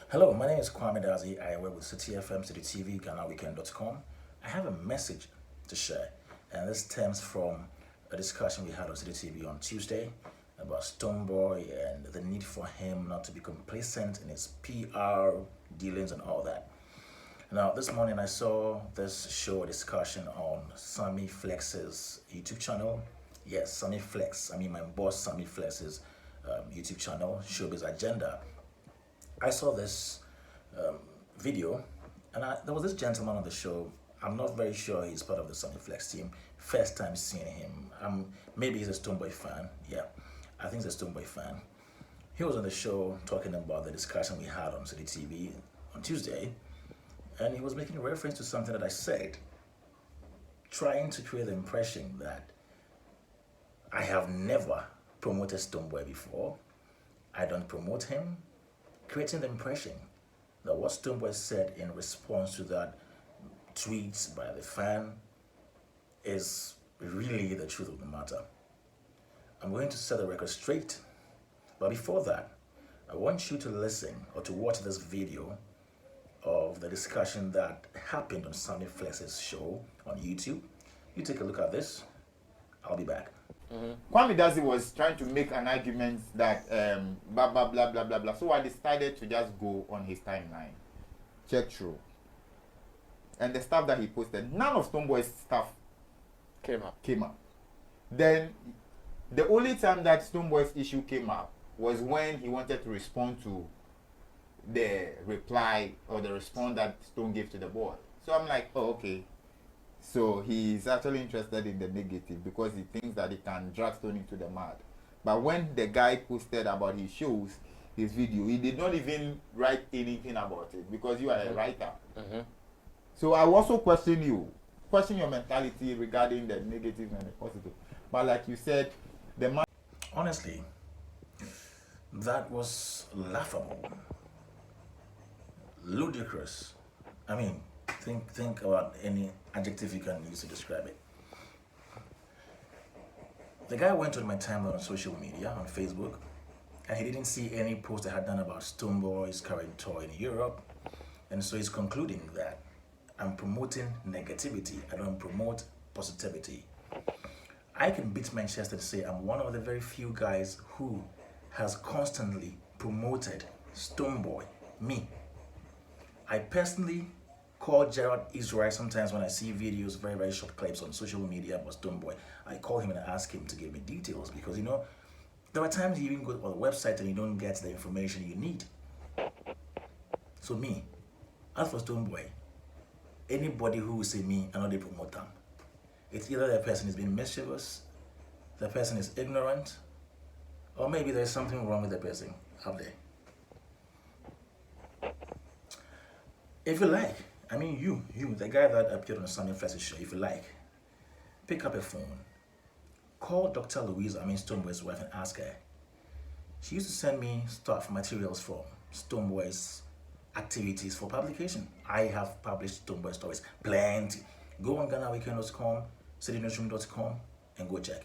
Hello, my name is Kwame Dadzie. I work with City FM, City TV, GhanaWeekend.com. I have a message to share, and this stems from a discussion we had on City TV on Tuesday about Stonebwoy and the need for him not to be complacent in his PR dealings and all that. Now, this morning I saw this show discussion on Sammy Flex's YouTube channel. Yes, Sammy Flex. I mean, my boss Sammy Flex's YouTube channel, Showbiz Agenda. I saw this video, and there was this gentleman on the show. I'm not very sure he's part of the Sammy Flex team. First time seeing him. Maybe he's a Stonebwoy fan. Yeah, I think he's a Stonebwoy fan. He was on the show talking about the discussion we had on City TV on Tuesday, and he was making reference to something that I said, trying to create the impression that I have never promoted Stonebwoy before. I don't promote him, creating the impression that what Stonebwoy said in response to that tweet by the fan is really the truth of the matter. I'm going to set the record straight, but before that, I want you to listen or to watch this video of the discussion that happened on Sammy Flex's show on YouTube. You take a look at this. I'll be back. Kwame Dadzie was trying to make an argument that blah blah blah blah blah blah. So I decided to just go on his timeline, check through, and the stuff that he posted, none of Stonebwoy's stuff came up. Then the only time that Stonebwoy's issue came up was when he wanted to respond to the reply or the response that Stone gave to the boy. So I'm like, oh, okay. So he's actually interested in the negative because he thinks that he can drag Stone into the mud. But when the guy posted about his shows, his video, he did not even write anything about it because you are a writer. So I also question your mentality regarding the negative and the positive. But like you said, the man. Honestly, that was laughable, ludicrous. I mean, think about any adjective you can use to describe it. The guy went on my timeline on social media, on Facebook, and he didn't see any post I had done about Stonebwoy's current tour in Europe, and so he's concluding that I'm promoting negativity. I don't promote positivity. I can beat my chest and say I'm one of the very few guys who has constantly promoted Stonebwoy, me. I personally call Gerard Israel sometimes when I see videos, very, very short clips on social media about Stonebwoy. I call him and ask him to give me details because, there are times you even go on the website and you don't get the information you need. So me, as for Stonebwoy, anybody who will say me, I know they promote them. It's either the person is being mischievous, the person is ignorant, or maybe there's something wrong with the person out there. If you like, you, the guy that appeared on Sammy Flex's show, if you like, pick up a phone, call Dr. Louise, Stonebwoy's wife, and ask her. She used to send me materials from Stonebwoy's activities for publication. I have published Stonebwoy stories, plenty. Go on GhanaWeekend.com, citynewsroom.com, and go check.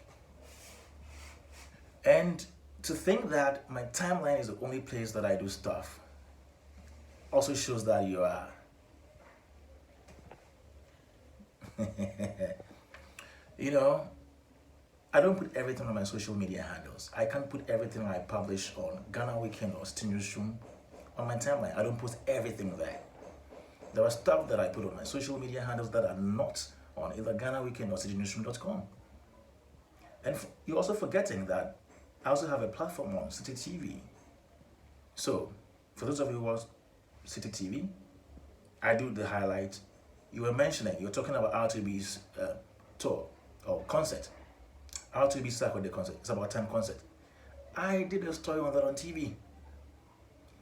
And to think that my timeline is the only place that I do stuff also shows that you are I don't put everything on my social media handles. I can't put everything I publish on Ghana Weekend or City Newsroom on my timeline. I don't post everything there. There are stuff that I put on my social media handles that are not on either Ghana Weekend or citynewsroom.com. And you're also forgetting that I also have a platform on City TV. So, for those of you who watch City TV, I do the highlight. You were talking about R2B's tour or concert. R2B Saturday concert. It's about time concert. I did a story on that on TV.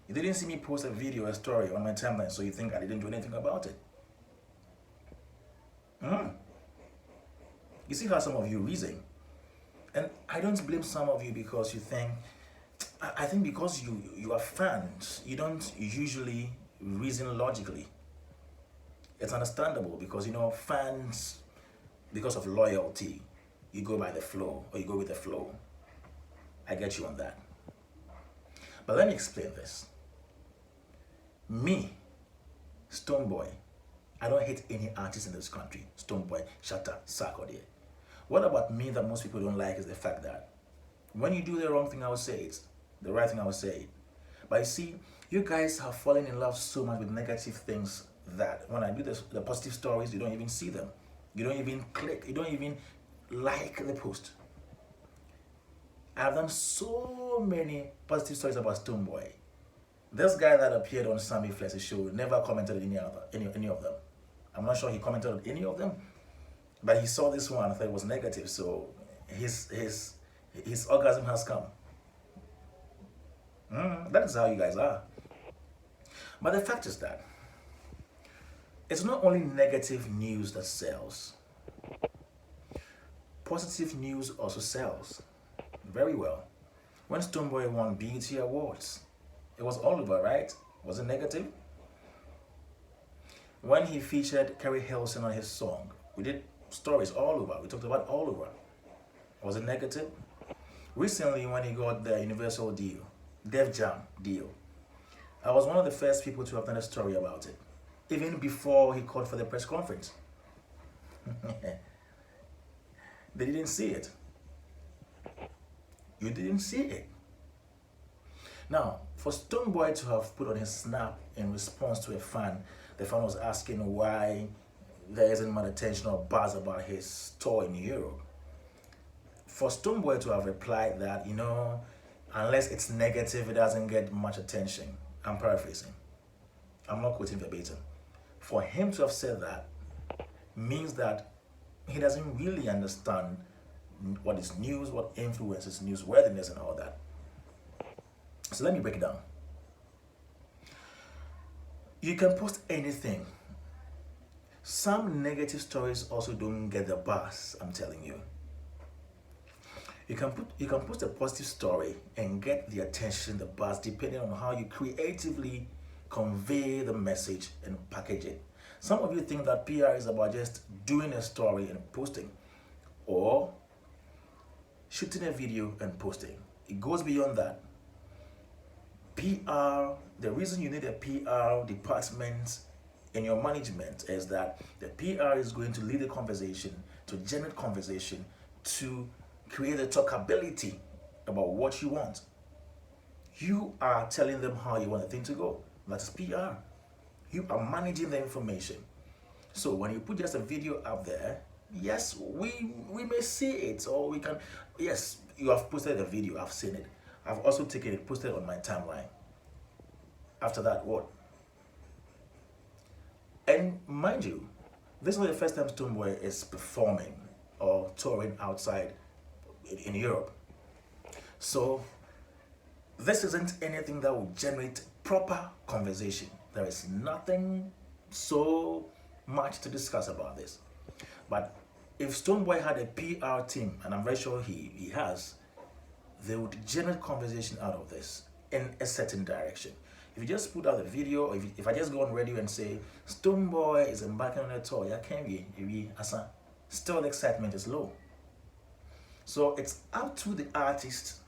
You didn't see me post a video, a story on my timeline, so you think I didn't do anything about it. You see how some of you reason. And I don't blame some of you because you think, I think because you are fans, you don't usually reason logically. It's understandable because, fans, because of loyalty, you go by the flow or you go with the flow. I get you on that. But let me explain this. Me, Stonebwoy, I don't hate any artist in this country. Stonebwoy, Shatta, Sarkodie. What about me that most people don't like is the fact that when you do the wrong thing, I will say it. The right thing, I will say it. But you see, you guys have fallen in love so much with negative things that when I do the positive stories, you don't even see them. You don't even click. You don't even like the post. I've done so many positive stories about Stonebwoy. This guy that appeared on Sammy Flex's show never commented on any of them. I'm not sure he commented on any of them, but he saw this one and thought it was negative. So his orgasm has come. That is how you guys are. But the fact is that it's not only negative news that sells. Positive news also sells very well. When Stonebwoy won BET Awards, it was all over, right? Was it negative? When he featured Kerry Hilson on his song, we did stories all over. We talked about all over. Was it negative? Recently, when he got the Universal deal, Def Jam deal, I was one of the first people to have done a story about it, even before he called for the press conference. They didn't see it. You didn't see it. Now, for Stonebwoy to have put on his snap in response to a fan, the fan was asking why there isn't much attention or buzz about his tour in Europe. For Stonebwoy to have replied that, unless it's negative, it doesn't get much attention. I'm paraphrasing. I'm not quoting verbatim. For him to have said that means that he doesn't really understand what is news, what influences newsworthiness and all that. So let me break it down. You can post anything. Some negative stories also don't get the buzz, I'm telling you. You can post a positive story and get the attention, the buzz, depending on how you creatively convey the message and package it. Some of you think that PR is about just doing a story and posting, or shooting a video and posting. It goes beyond that. PR, the reason you need a PR department in your management is that the PR is going to lead the conversation, to generate conversation, to create the talkability about what you want. You are telling them how you want the thing to go. That's PR. You are managing the information. So when you put just a video up there, yes, we may see it, or we can, yes, you have posted a video, I've seen it. I've also taken it, posted it on my timeline. After that, what? And mind you, this is not the first time Stonebwoy is performing or touring outside in Europe. So this isn't anything that will generate proper conversation. There is nothing so much to discuss about this. But if Stonebwoy had a PR team, and I'm very sure he has, they would generate conversation out of this in a certain direction. If you just put out a video, or if I just go on radio and say, Stonebwoy is embarking on a tour, still the excitement is low. So it's up to the artist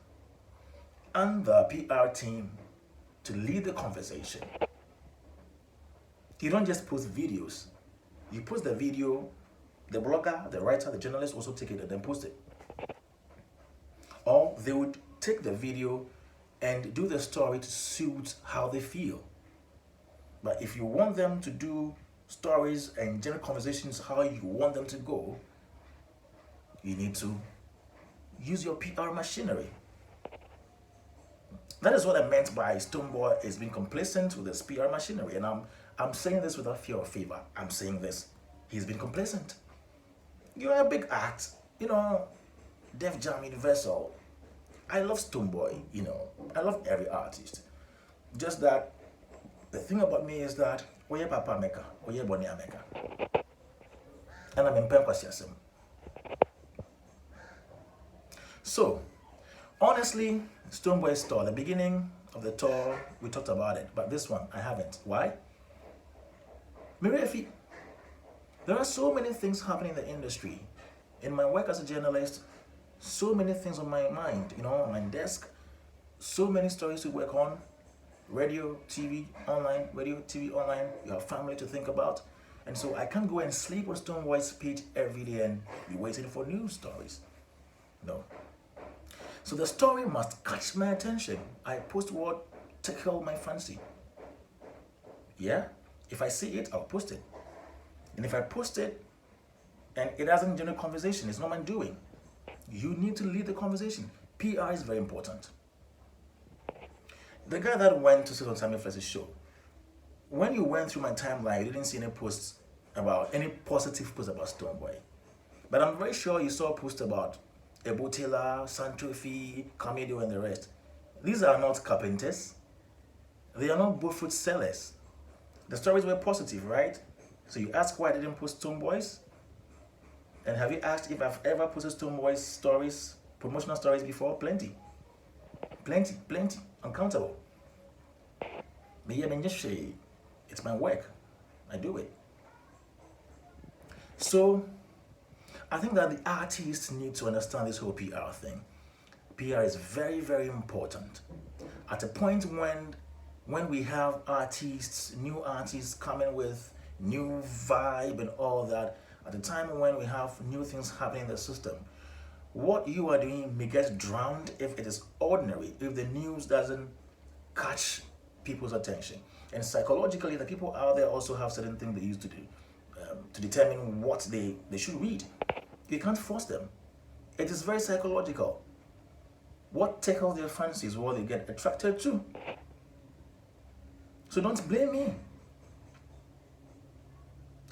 and the PR team to lead the conversation. You don't just post videos. You post the video, the blogger, the writer, the journalist also take it and then post it. Or they would take the video and do the story to suit how they feel. But if you want them to do stories and general conversations how you want them to go, you need to use your PR machinery. That is what I meant by Stonebwoy is being complacent with his PR machinery. And I'm saying this without fear or favor. I'm saying this. He's been complacent. You're a big act. Def Jam Universal. I love Stonebwoy, I love every artist. Just that the thing about me is that oye papa meka, oye boni ameka. And I'm in Penkwasiasem. So, honestly, Stonebwoy's tour, the beginning of the tour, we talked about it, but this one, I haven't. Why? Mirefi, there are so many things happening in the industry. In my work as a journalist, so many things on my mind, on my desk, so many stories to work on, radio, TV, online, radio, TV, online. You have family to think about. And so I can't go and sleep on Stonebwoy's page every day and be waiting for news stories. No. So the story must catch my attention. I post what tickles my fancy. Yeah? If I see it, I'll post it. And if I post it and it doesn't generate conversation, it's not my doing. You need to lead the conversation. PR is very important. The guy that went to sit on Sammy Flex's show, when you went through my timeline, you didn't see any posts about any positive posts about Stonebwoy. But I'm very sure you saw a post about Ebotela, Santofi, Kwame Dadzie, and the rest. These are not carpenters. They are not both food sellers. The stories were positive, right? So you ask why I didn't post Stonebwoys? And have you asked if I've ever posted Stonebwoys stories, promotional stories before? Plenty. Plenty, plenty. Uncountable. But yeah, it's my work. I do it. So I think that the artists need to understand this whole PR thing. PR is very, very important. At a point when we have artists, new artists coming with new vibe and all that, at the time when we have new things happening in the system, what you are doing may get drowned if it is ordinary, if the news doesn't catch people's attention. And psychologically, the people out there also have certain things they used to do to determine what they should read. You can't force them. It is very psychological. What tickles their fancy is what they get attracted to. So don't blame me.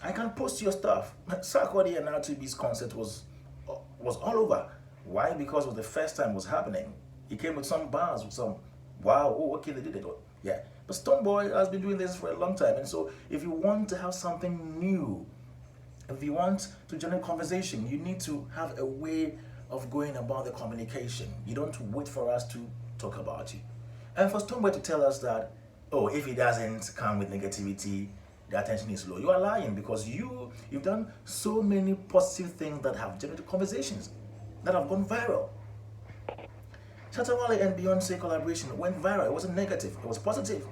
I can post your stuff. Sarkodie and R2B's concert was all over. Why? Because it was the first time it was happening. He came with some bars, with some, wow, oh, okay, they did it. Yeah. But Stonebwoy has been doing this for a long time. And so if you want to have something new, if you want to generate conversation, you need to have a way of going about the communication. You don't wait for us to talk about you. And for Stonebwoy to tell us that, oh, if he doesn't come with negativity, the attention is low. You are lying, because you've done so many positive things that have generated conversations that have gone viral. Shatta Wale and Beyonce collaboration went viral. It wasn't negative, it was positive.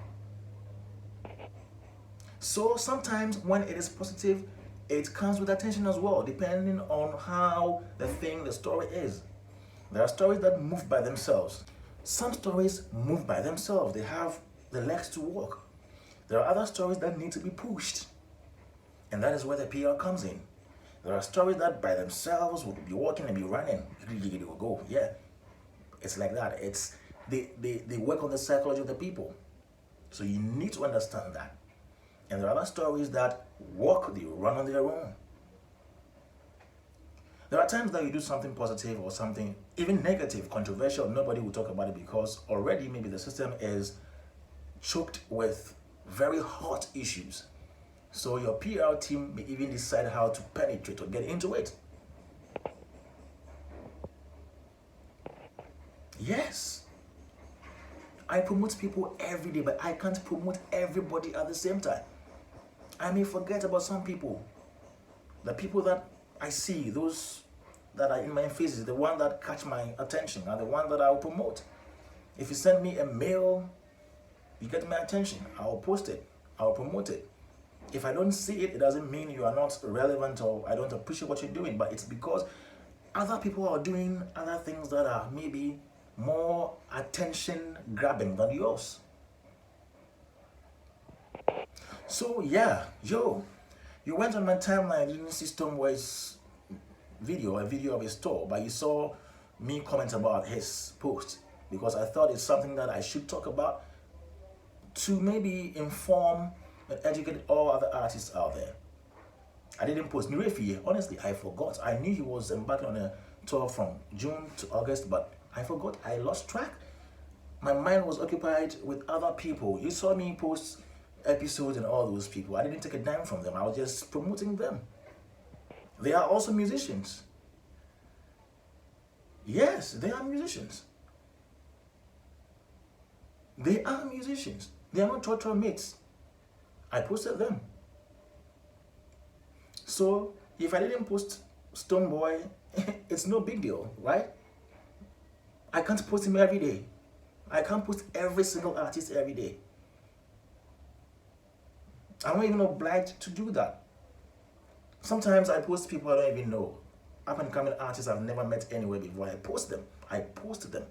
So sometimes when it is positive, it comes with attention as well, depending on how the story is. There are stories that move by themselves. Some stories move by themselves. They have the legs to walk. There are other stories that need to be pushed. And that is where the PR comes in. There are stories that by themselves would be walking and be running. They will go. Yeah. It's like that. They work on the psychology of the people. So you need to understand that. And there are other stories that walk, they run on their own. There are times that you do something positive or something even negative, controversial, nobody will talk about it because already maybe the system is choked with very hot issues. So your PR team may even decide how to penetrate or get into it. Yes. I promote people every day, but I can't promote everybody at the same time. I may forget about some people. The people that I see, those that are in my faces, the one that catch my attention are the one that I will promote. If you send me a mail, you get my attention, I'll post it, I'll promote it. If I don't see it, it doesn't mean you are not relevant or I don't appreciate what you're doing, but it's because other people are doing other things that are maybe more attention grabbing than yours. So yeah, you went on my timeline, you didn't see Stonebwoy's video, a video of his store, but you saw me comment about his post because I thought it's something that I should talk about to maybe inform and educate all other artists out there. I didn't post Mirefi, honestly, I forgot. I knew he was embarking on a tour from June to August, but I forgot, I lost track. My mind was occupied with other people. You saw me post episodes and all those people. I didn't take a dime from them. I was just promoting them. They are also musicians. Yes, they are musicians. They are musicians. They are not torture mates. I posted them. So if I didn't post Stonebwoy, it's no big deal, right? I can't post him every day. I can't post every single artist every day. I'm not even obliged to do that. Sometimes I post people I don't even know. Up and coming artists I've never met anywhere before. I post them. I post them.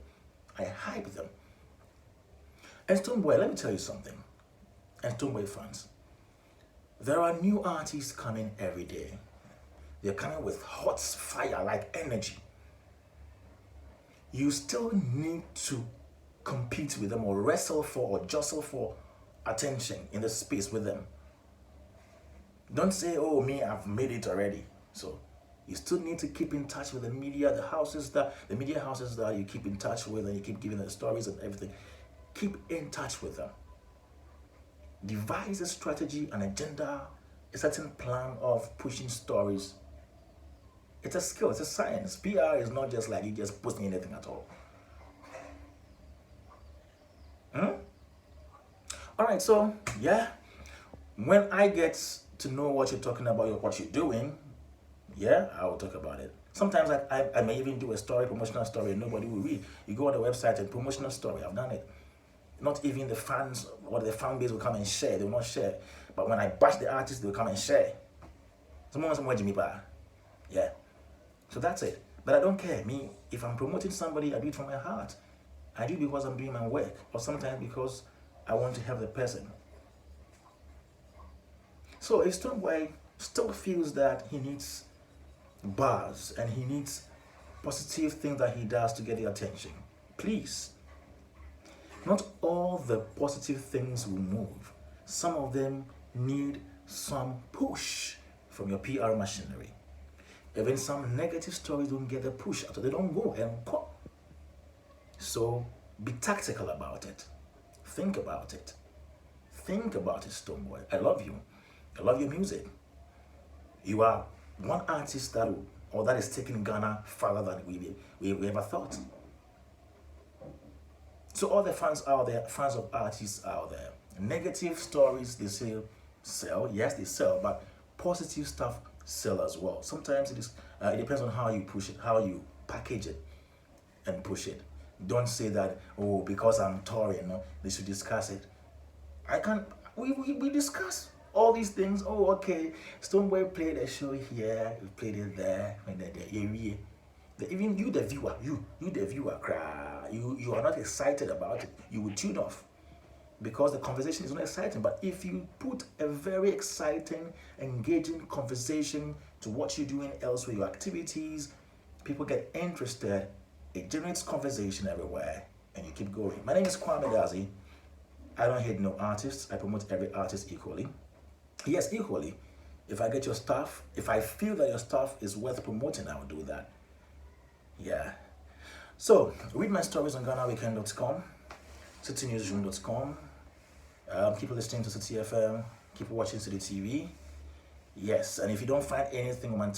I hype them. And Stonebwoy, let me tell you something. And Stonebwoy fans, there are new artists coming every day. They're coming with hot fire like energy. You still need to compete with them or wrestle for or jostle for attention in the space with them. Don't say, oh, me, I've made it already. So you still need to keep in touch with the media, the media houses that you keep in touch with, and you keep giving them the stories and everything. Keep in touch with them. Devise a strategy, an agenda, a certain plan of pushing stories. It's a skill, it's a science. PR is not just like you just posting anything at all. All right, so yeah, when I get to know what you're talking about, what you're doing, yeah, I will talk about it. Sometimes I may even do a story, promotional story, and nobody will read. You go on the website and promotional story, I've done it. Not even the fans or the fan base will come and share. They will not share. But when I bash the artist, they will come and share. Yeah. So that's it. But I don't care. Me, if I'm promoting somebody, I do it from my heart. I do it because I'm doing my work. Or sometimes because I want to help the person. So if Stonebwoy still feels that he needs buzz and he needs positive things that he does to get the attention, please. Not all the positive things will move. Some of them need some push from your PR machinery. Even some negative stories don't get the push after they don't go and pop. So be tactical about it. Think about it. Think about it, Stonebwoy. I love you. I love your music. You are one artist that is taking Ghana farther than we ever thought. So all the fans out there, fans of artists out there, negative stories they say sell. Yes, they sell, but positive stuff sell as well. Sometimes it depends on how you push it, how you package it and push it. Don't say that, oh, because I'm touring, no, they should discuss it. We discuss all these things. Oh, okay, Stonebwoy played a show here, we played it there, even you the viewer, you the viewer, you are not excited about it. You will tune off because the conversation is not exciting. But if you put a very exciting, engaging conversation to what you're doing elsewhere, your activities, people get interested. It generates conversation everywhere, and you keep going. My name is Kwame Dadzie. I don't hate no artists. I promote every artist equally. Yes, equally. If I get your stuff, if I feel that your stuff is worth promoting, I will do that. Yeah. So, read my stories on GhanaWeekend.com, citynewsroom.com. Keep listening to City FM. Keep watching City TV. Yes, and if you don't find anything on my